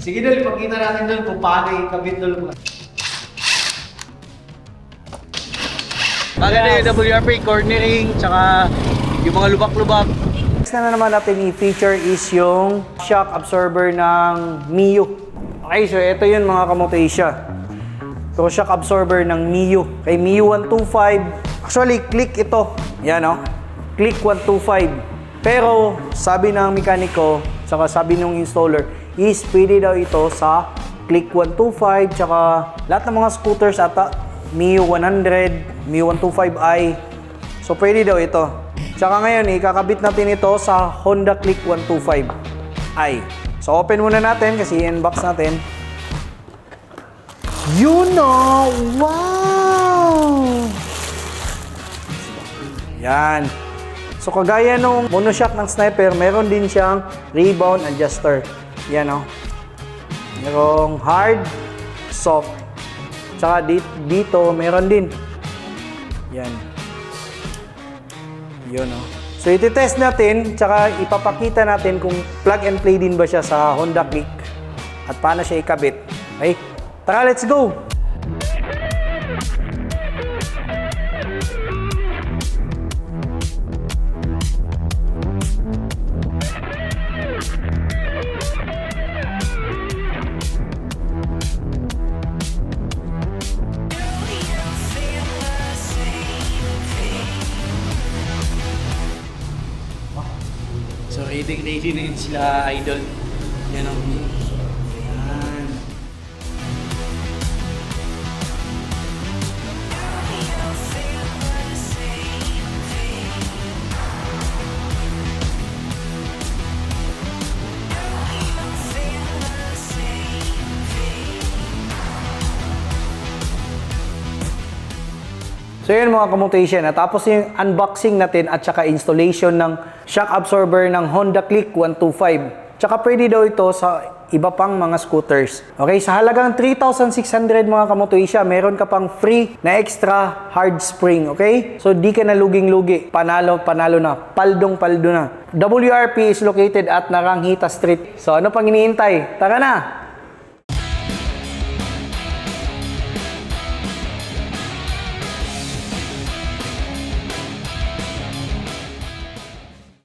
Sige Dol, ipakita natin Dol kung paano ikabit Dol. Maganda yung WRP, cornering, tsaka yung mga lubak-lubak. Next na naman natin i-feature is yung shock absorber ng Mio. Okay, so ito yun mga kamotasia. So shock absorber ng Mio. Kay Mio 125. Actually, click ito. Yan o. Click 125. Pero sabi ng mekaniko, tsaka sabi ng installer, is pwede daw ito sa click 125, tsaka lahat ng mga scooters ata, Mio 100, Mio 125i. So pwede daw ito. Tsaka ngayon, ikakabit natin ito sa Honda Click 125i. So open muna natin kasi i-unbox natin. Yun na! Wow! Yan. So kagaya nung monoshock ng Sniper, meron din siyang rebound adjuster. Yan o. Merong hard, soft. Tsaka dito, meron din. Yan. Yun o. So iti-test natin, tsaka ipapakita natin kung plug and play din ba siya sa Honda Click at paano siya ikabit. Okay? Tara, let's go! So ready na yun sila idol. Yan ang yan. So yun mga kamutation, natapos yung unboxing natin at saka installation ng shock absorber ng Honda Click 125. Tsaka pwede daw ito sa iba pang mga scooters. Okay, sa halagang 3,600 mga kamutation, meron ka pang free na extra hard spring. Okay? So di ka na luging-lugi. Panalo na. Paldong-paldo na. WRP is located at Naranghita Street. So ano pang iniintay? Tara na!